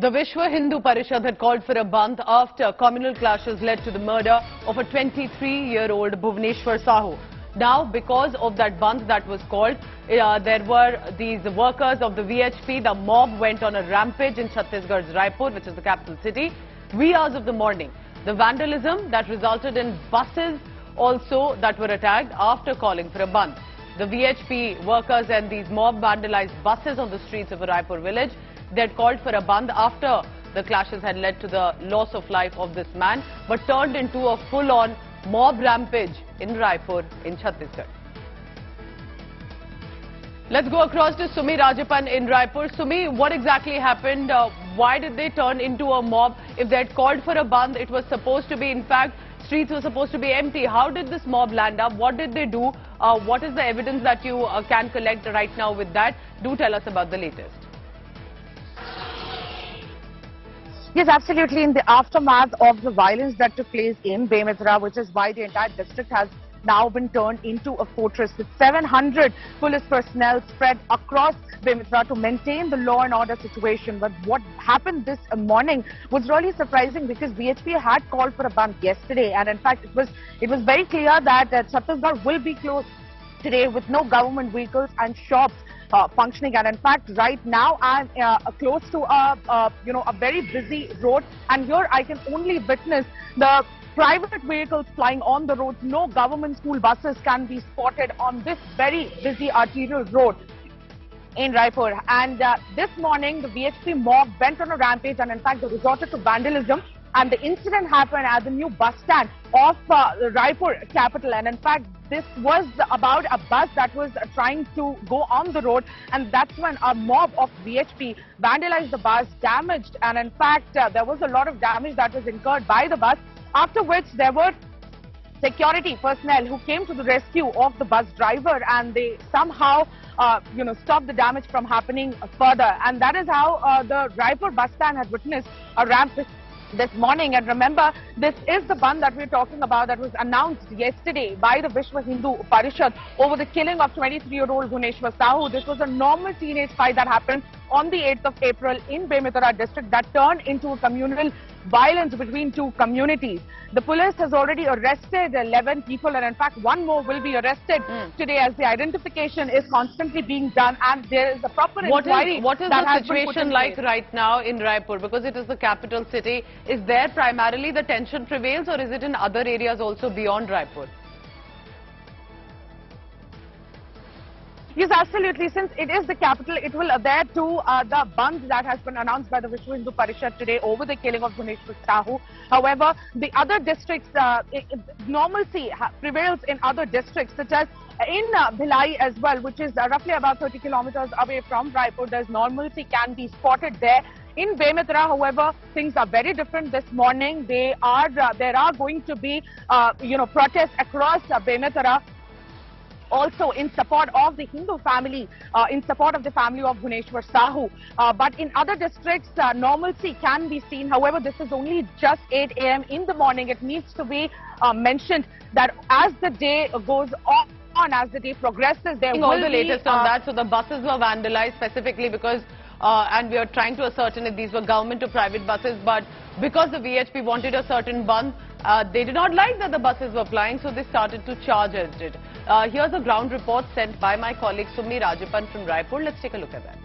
The Vishwa Hindu Parishad had called for a bandh after communal clashes led to the murder of a 23-year-old Bhuvaneshwar Sahu. Now, because of that bandh that was called, there were these workers of the VHP. The mob went on a rampage in Chhattisgarh's Raipur, which is the capital city, wee hours of the morning. The vandalism that resulted in buses also that were attacked after calling for a bandh. The VHP workers and these mob vandalized buses on the streets of a Raipur village. They had called for a bandh after the clashes had led to the loss of life of this man, but turned into a full-on mob rampage in Raipur in Chhattisgarh. Let's go across to Sumi Rajapan in Raipur. Sumi, what exactly happened? Why did they turn into a mob? If they had called for a bandh, it was supposed to be, in fact, streets were supposed to be empty. How did this mob land up? What did they do? What is the evidence that you can collect right now with that? Do tell us about the latest. Yes, absolutely. In the aftermath of the violence that took place in Bemitra, which is why the entire district has now been turned into a fortress with 700 police personnel spread across Bemitra to maintain the law and order situation. But what happened this morning was really surprising, because VHP had called for a bandh yesterday, and in fact it was very clear that Chhattisgarh will be closed today with no government vehicles and shops functioning. And in fact, right now I'm close to a very busy road, and here I can only witness the private vehicles flying on the roads. No government school buses can be spotted on this very busy arterial road in Raipur. And this morning the VHP mob went on a rampage, and in fact they resorted to vandalism. And the incident happened at the new bus stand of the Raipur capital. And in fact, this was about a bus that was trying to go on the road. And that's when a mob of VHP vandalized the bus, damaged. And in fact, there was a lot of damage that was incurred by the bus. After which there were security personnel who came to the rescue of the bus driver, and they somehow stopped the damage from happening further. And that is how the Raipur bus stand had witnessed a rampage this morning. And remember, this is the bandh that we're talking about that was announced yesterday by the Vishwa Hindu Parishad over the killing of 23-year-old Bhuvaneshwar Sahu. This was a normal teenage fight that happened on the 8th of April in Bemitra district that turned into a communal violence between two communities. The police has already arrested 11 people, and in fact one more will be arrested today, as the identification is constantly being done, and there is a proper inquiry. What is the situation like right now in Raipur? Because it is the capital city. Is there primarily the tension prevails, or is it in other areas also beyond Raipur? Yes, absolutely. Since it is the capital, it will adhere to the bandh that has been announced by the Vishwa Hindu Parishad today over the killing of Bhuvaneshwar Sahu. However, the other districts, normalcy prevails in other districts, such as in Bhilai as well, which is roughly about 30 kilometers away from Raipur. There's normalcy can be spotted there. In Bemitra, however, things are very different this morning. There are going to be, protests across Bemitra, also in support of the Hindu family, in support of the family of Bhuvaneshwar Sahu. But in other districts, normalcy can be seen. However, this is only just 8 a.m. in the morning. It needs to be mentioned that as the day goes on, as the day progresses, there will be the latest on that. So the buses were vandalized specifically because, and we are trying to ascertain if these were government or private buses, but because the VHP wanted a certain bandh, they did not like that the buses were plying, so they started to charge at it. Here's a ground report sent by my colleague Sumi Rajapan from Raipur. Let's take a look at that.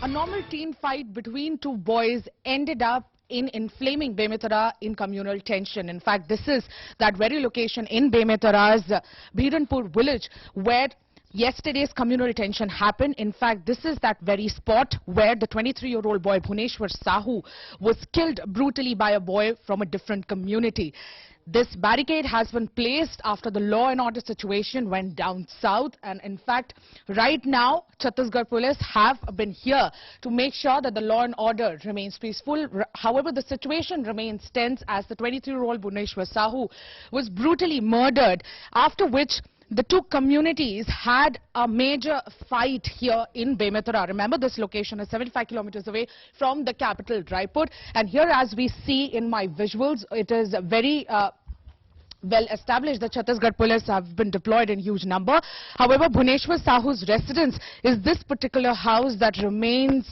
A normal teen fight between two boys ended up in inflaming Bemitra in communal tension. In fact, this is that very location in Bemitara's Bhiranpur village where yesterday's communal tension happened. In fact, this is that very spot where the 23-year-old boy Bhuvaneshwar Sahu was killed brutally by a boy from a different community. This barricade has been placed after the law and order situation went down south, and in fact right now Chhattisgarh police have been here to make sure that the law and order remains peaceful. However, the situation remains tense as the 23-year-old Bhuvaneshwar Sahu was brutally murdered, after which the two communities had a major fight here in Bemitra. Remember, this location is 75 kilometers away from the capital, Raipur. And here, as we see in my visuals, it is very well established. The Chhattisgarh police have been deployed in huge number. However, Bhuneshwar Sahu's residence is this particular house that remains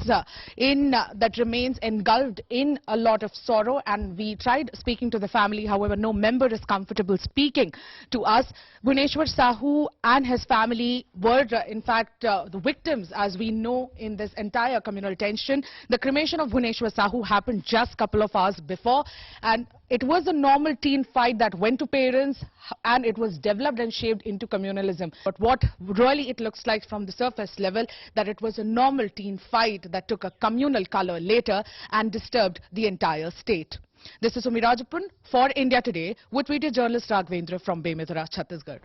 engulfed in a lot of sorrow, and we tried speaking to the family. However, no member is comfortable speaking to us. Bhuneshwar Sahu and his family were in fact the victims, as we know, in this entire communal tension. The cremation of Bhuneshwar Sahu happened just a couple of hours before, and it was a normal teen fight that went to parents, and it was developed and shaped into communalism. But what really it looks like from the surface level, that it was a normal teen fight that took a communal color later and disturbed the entire state. This is Umi Rajappan for India Today with video journalist Raghavendra from Bemezra, Chhattisgarh.